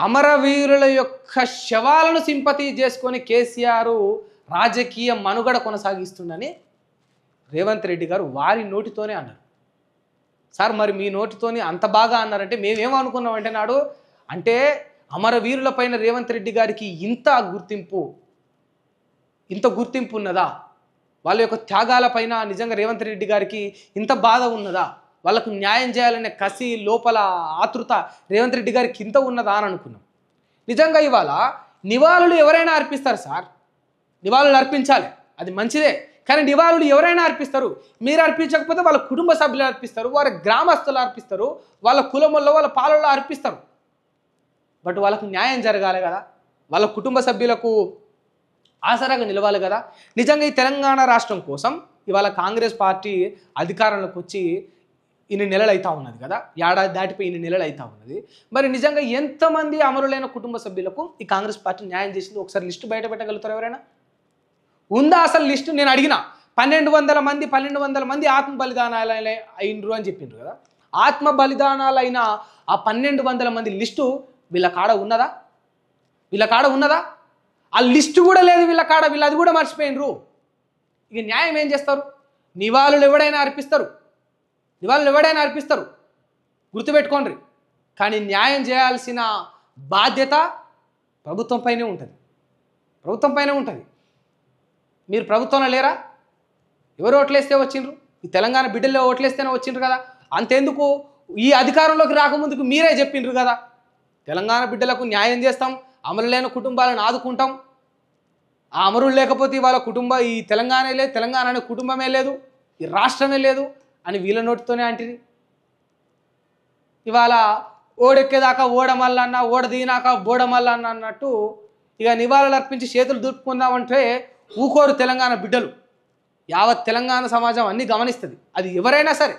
అమరవీరుల యొక్క శవాలను సింపతి చేసుకొని కేసీఆర్ రాజకీయ మనుగడ కొనసాగిస్తుందని రేవంత్ రెడ్డి గారు వారి నోటితోనే అన్నారు. సార్ మరి మీ నోటితోని అంత బాగా అన్నారంటే మేమేమనుకున్నామంటే నాడు అంటే అమరవీరుల పైన రేవంత్ రెడ్డి గారికి ఇంత గుర్తింపు ఉన్నదా? వాళ్ళ యొక్క త్యాగాల పైన నిజంగా రేవంత్ రెడ్డి గారికి ఇంత బాధ ఉన్నదా? వాళ్ళకు న్యాయం చేయాలనే కసి లోపల ఆతృత రేవంత్ రెడ్డి గారికి ఇంత ఉన్నదా అని అనుకున్నాం. నిజంగా ఇవాళ నివాళులు ఎవరైనా అర్పిస్తారు సార్, నివాళులు అర్పించాలి, అది మంచిదే. కానీ నివాళులు ఎవరైనా అర్పిస్తారు. మీరు అర్పించకపోతే వాళ్ళ కుటుంబ సభ్యులు అర్పిస్తారు, వారి గ్రామస్తులు అర్పిస్తారు, వాళ్ళ కులముల్లో వాళ్ళ పాలల్లో అర్పిస్తారు. బట్ వాళ్ళకు న్యాయం జరగాలి కదా, వాళ్ళ కుటుంబ సభ్యులకు ఆసరాగా నిలవాలి కదా. నిజంగా ఈ తెలంగాణ రాష్ట్రం కోసం ఇవాళ కాంగ్రెస్ పార్టీ అధికారంలోకి వచ్చి ఇన్ని నెలలు అవుతా ఉన్నది కదా, ఏడాది దాటిపోయి ఇన్ని నెలలు అవుతా ఉన్నది. మరి నిజంగా ఎంతమంది అమరులైన కుటుంబ సభ్యులకు ఈ కాంగ్రెస్ పార్టీ న్యాయం చేసింది? ఒకసారి లిస్టు బయట పెట్టగలుగుతారు ఎవరైనా? ఉందా అసలు లిస్టు? నేను అడిగిన 1200 మంది ఆత్మ బలిదానాలు అయినరు అని చెప్పిండ్రు కదా. ఆత్మ బలిదానాలైన ఆ 1200 మంది లిస్టు వీళ్ళ కాడ ఉన్నదా? ఆ లిస్టు కూడా లేదు వీళ్ళ కాడ. వీళ్ళు అది కూడా మర్చిపోయినరు. ఇక న్యాయం ఏం చేస్తారు? నివాళులు ఎవడైనా అర్పిస్తారు, గుర్తుపెట్టుకోండి. కానీ న్యాయం చేయాల్సిన బాధ్యత ప్రభుత్వం పైనే ఉంటుంది. మీరు ప్రభుత్వంలో లేరా? ఎవరు ఓట్లేస్తే వచ్చిండ్రు? ఈ తెలంగాణ బిడ్డల్లో ఓట్లేస్తేనే వచ్చిండ్రు కదా. అంతెందుకు ఈ అధికారంలోకి రాకముందుకు మీరే చెప్పిండ్రు కదా, తెలంగాణ బిడ్డలకు న్యాయం చేస్తాం, అమరులైన కుటుంబాలను ఆదుకుంటాం. ఆ అమరులు లేకపోతే ఇవాళ ఈ తెలంగాణే లేదు, తెలంగాణ అనే కుటుంబమే లేదు, ఈ రాష్ట్రమే లేదు అని వీళ్ళ నోటితోనే అంటిది. ఇవాళ ఓడెక్కేదాకా ఓడమల్లన్న, ఓడ దిగినాక బోడమల్లన్న అన్నట్టు ఇక నివాళులు అర్పించి చేతులు దులుపుకుందామంటే ఊకోరు తెలంగాణ బిడ్డలు. యావత్ తెలంగాణ సమాజం అన్నీ గమనిస్తుంది. అది ఎవరైనా సరే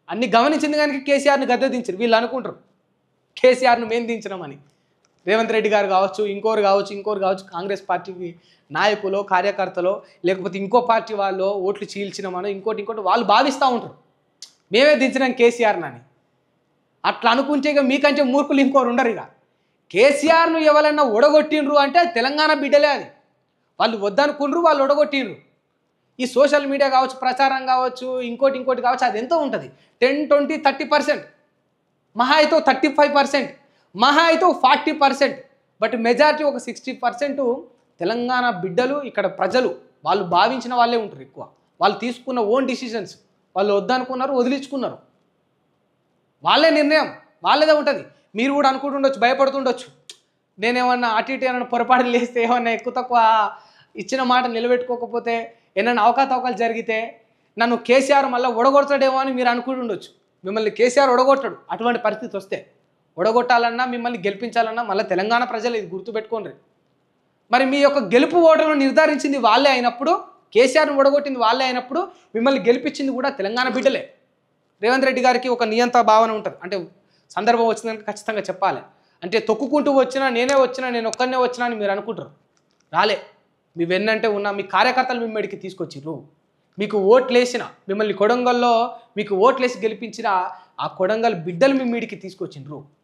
అన్ని గమనించింది కనుక కేసీఆర్ని గద్దె దించారు. వీళ్ళు అనుకుంటారు కేసీఆర్ను మేము దించినామని. రేవంత్ రెడ్డి గారు కావచ్చు, ఇంకోరు కావచ్చు, కాంగ్రెస్ పార్టీకి నాయకులు, కార్యకర్తలు, లేకపోతే ఇంకో పార్టీ వాళ్ళు ఓట్లు చీల్చినామని ఇంకోటి వాళ్ళు భావిస్తూ ఉంటారు మేమే దించినాం కేసీఆర్ని అని. అట్లా అనుకుంటే ఇక మీకంటే మూర్ఖులు ఇంకోరు ఉండరు. ఇక కేసీఆర్ను ఎవరైనా ఒడగొట్టిండ్రు అంటే తెలంగాణ బిడ్డలే. అది వాళ్ళు వద్దనుకుండ్రు, వాళ్ళు ఒడగొట్టిండ్రు. ఈ సోషల్ మీడియా కావచ్చు, ప్రచారం కావచ్చు, ఇంకోటి కావచ్చు, అది ఎంతో ఉంటుంది. 10, 20, 30%, మహా అయితే 35%, మహా అయితే 40%. బట్ మెజారిటీ ఒక 60% తెలంగాణ బిడ్డలు, ఇక్కడ ప్రజలు వాళ్ళు భావించిన వాళ్ళే ఉంటారు ఎక్కువ. వాళ్ళు తీసుకున్న ఓన్ డిసిషన్స్, వాళ్ళు వద్దనుకున్నారు, వదిలించుకున్నారు. వాళ్ళే నిర్ణయం వాళ్ళదే ఉంటుంది. మీరు కూడా అనుకుంటుండొచ్చు, భయపడుతుండొచ్చు, నేనేమన్నా అటు ఇటు ఏమన్నా పొరపాటు లేస్తే, ఏమన్నా ఎక్కువ తక్కువ ఇచ్చిన మాట నిలబెట్టుకోకపోతే, ఏమన్నా అవకతవకలు జరిగితే నన్ను కేసీఆర్ మళ్ళీ ఒడగొడతాడేమో అని మీరు అనుకుంటుండొచ్చు. మిమ్మల్ని కేసీఆర్ ఒడగొట్టాడు. అటువంటి పరిస్థితి వస్తే ఒడగొట్టాలన్నా, మిమ్మల్ని గెలిపించాలన్నా మళ్ళీ తెలంగాణ ప్రజలు ఇది గుర్తుపెట్టుకోండి. మరి మీ యొక్క గెలుపు ఓటర్ను నిర్ధారించింది వాళ్ళే అయినప్పుడు, కేసీఆర్ను ఒడగొట్టింది వాళ్ళే అయినప్పుడు, మిమ్మల్ని గెలిపించింది కూడా తెలంగాణ బిడ్డలే. రేవంత్ రెడ్డి గారికి ఒక నియంత భావన ఉంటుంది. అంటే సందర్భం వచ్చిందని ఖచ్చితంగా చెప్పాలి. అంటే తొక్కుకుంటూ వచ్చినా, నేను ఒక్కనే వచ్చినా అని మీరు అనుకుంటారు. రాలే. మీ వెన్నంటే ఉన్న మీ కార్యకర్తలు మిమ్మడికి తీసుకొచ్చిర్రు. మీకు ఓట్లేసిన, మిమ్మల్ని కొడంగల్లో మీకు ఓట్లేసి గెలిపించిన ఆ కొడంగల్ బిడ్డలు మీ మీడికి తీసుకొచ్చిండ్రు.